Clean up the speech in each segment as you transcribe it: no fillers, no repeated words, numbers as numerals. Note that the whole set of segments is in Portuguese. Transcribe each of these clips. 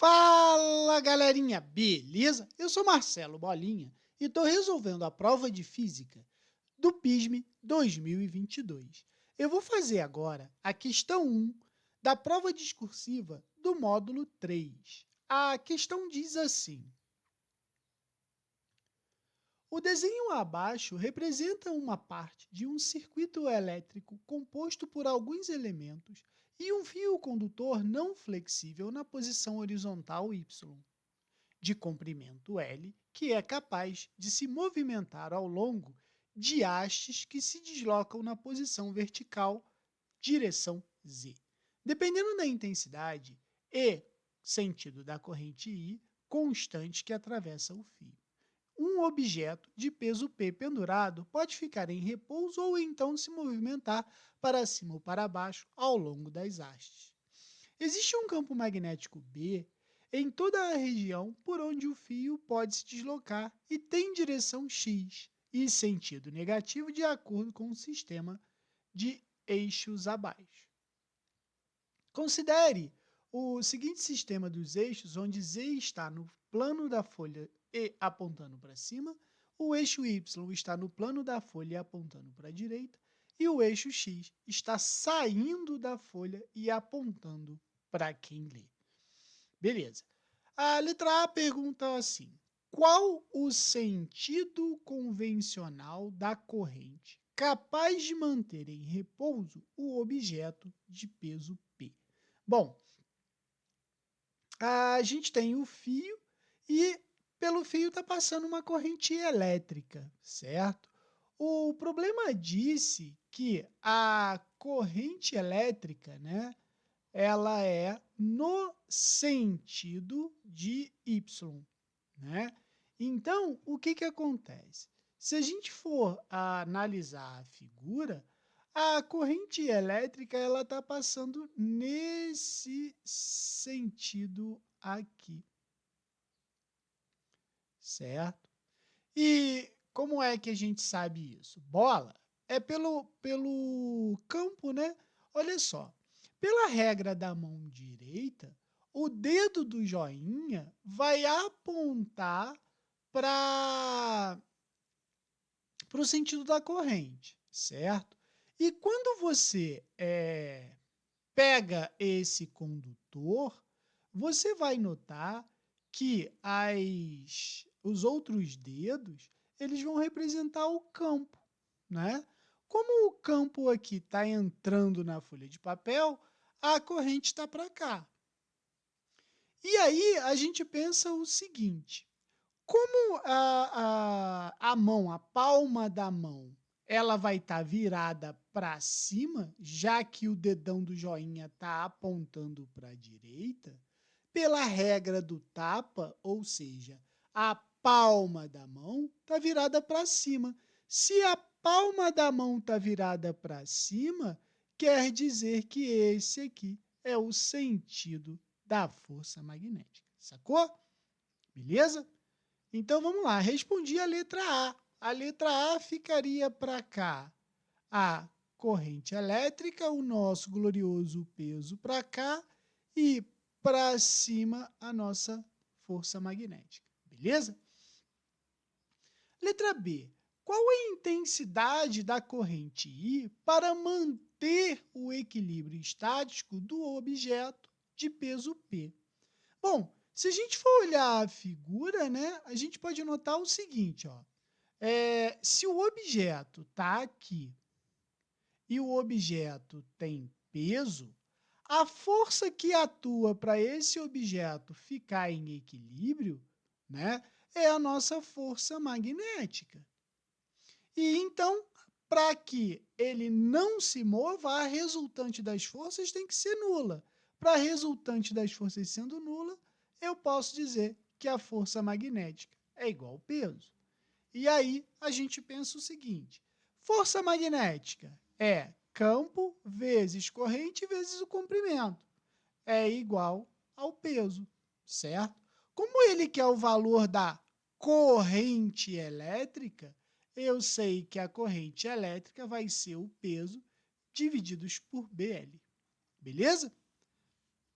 Fala, galerinha, beleza? Eu sou Marcelo Bolinha e estou resolvendo a prova de física do PISM 2022. Eu vou fazer agora a questão 1 da prova discursiva do módulo 3. A questão diz assim: o desenho abaixo representa uma parte de um circuito elétrico composto por alguns elementos e um fio condutor não flexível na posição horizontal Y, de comprimento L, que é capaz de se movimentar ao longo de hastes que se deslocam na posição vertical, direção Z. Dependendo da intensidade e sentido da corrente I constante que atravessa o fio. Um objeto de peso P pendurado pode ficar em repouso ou então se movimentar para cima ou para baixo ao longo das hastes. Existe um campo magnético B em toda a região por onde o fio pode se deslocar e tem direção X e sentido negativo de acordo com o sistema de eixos abaixo. Considere o seguinte sistema dos eixos, onde Z está no plano da folha e apontando para cima, o eixo Y está no plano da folha e apontando para a direita, e o eixo X está saindo da folha e apontando para quem lê. Beleza. A letra A pergunta assim: qual o sentido convencional da corrente capaz de manter em repouso o objeto de peso P? Bom, a gente tem o fio e pelo fio está passando uma corrente elétrica, certo? O problema disse que a corrente elétrica, né, ela é no sentido de Y, né? Então, o que que acontece? Se a gente for analisar a figura, a corrente elétrica ela está passando nesse sentido aqui, certo? E como é que a gente sabe isso? Bola é pelo campo, né? Olha só, pela regra da mão direita, o dedo do joinha vai apontar para o sentido da corrente, certo? E quando você pega esse condutor, você vai notar que os outros dedos eles vão representar o campo, né? Como o campo aqui está entrando na folha de papel, a corrente está para cá. E aí a gente pensa o seguinte: como a mão, a palma da mão, ela vai estar virada para cima, já que o dedão do joinha está apontando para a direita, pela regra do tapa, ou seja, a palma da mão está virada para cima. Se a palma da mão está virada para cima, quer dizer que esse aqui é o sentido da força magnética. Sacou? Beleza? Então vamos lá, respondi a letra A. A letra A ficaria para cá a corrente elétrica, o nosso glorioso peso para cá e para cima a nossa força magnética. Beleza? Letra B. Qual a intensidade da corrente I para manter o equilíbrio estático do objeto de peso P? Bom, se a gente for olhar a figura, né, a gente pode notar o seguinte, ó. Se o objeto está aqui e o objeto tem peso, a força que atua para esse objeto ficar em equilíbrio, né, é a nossa força magnética. E então, para que ele não se mova, a resultante das forças tem que ser nula. Para a resultante das forças sendo nula, eu posso dizer que a força magnética é igual ao peso. E aí a gente pensa o seguinte: força magnética é campo vezes corrente vezes o comprimento. É igual ao peso, certo? Como ele quer o valor da corrente elétrica, eu sei que a corrente elétrica vai ser o peso divididos por BL. Beleza?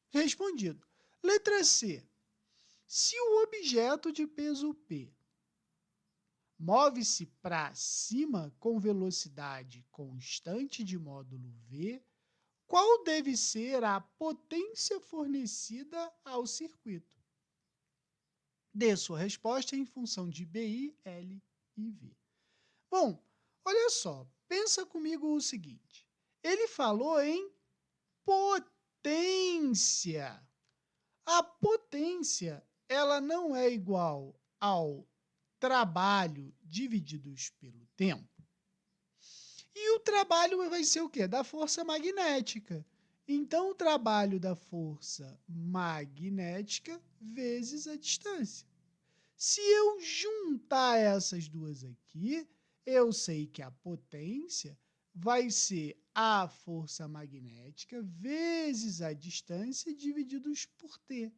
Respondido. Letra C. Se o objeto de peso P move-se para cima com velocidade constante de módulo V, qual deve ser a potência fornecida ao circuito? Dê sua resposta em função de BI, L e V. Bom, olha só, pensa comigo o seguinte. Ele falou em potência. A potência, ela não é igual ao trabalho divididos pelo tempo. E o trabalho vai ser o quê? Da força magnética. Então, o trabalho da força magnética vezes a distância. Se eu juntar essas duas aqui, eu sei que a potência vai ser a força magnética vezes a distância divididos por t.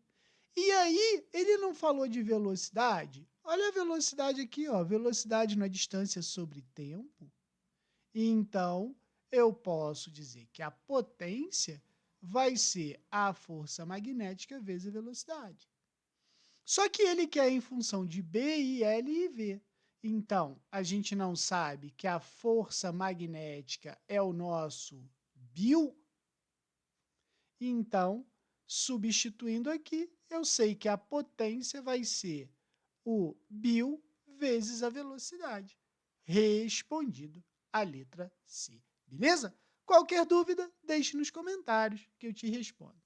E aí, ele não falou de velocidade? Olha a velocidade aqui, ó, velocidade na distância sobre tempo. Então, eu posso dizer que a potência vai ser a força magnética vezes a velocidade. Só que ele quer em função de B, I, L e V. Então, a gente não sabe que a força magnética é o nosso Bill. Então, substituindo aqui, eu sei que a potência vai ser o Bill vezes a velocidade. Respondido a letra C. Beleza? Qualquer dúvida, deixe nos comentários que eu te respondo.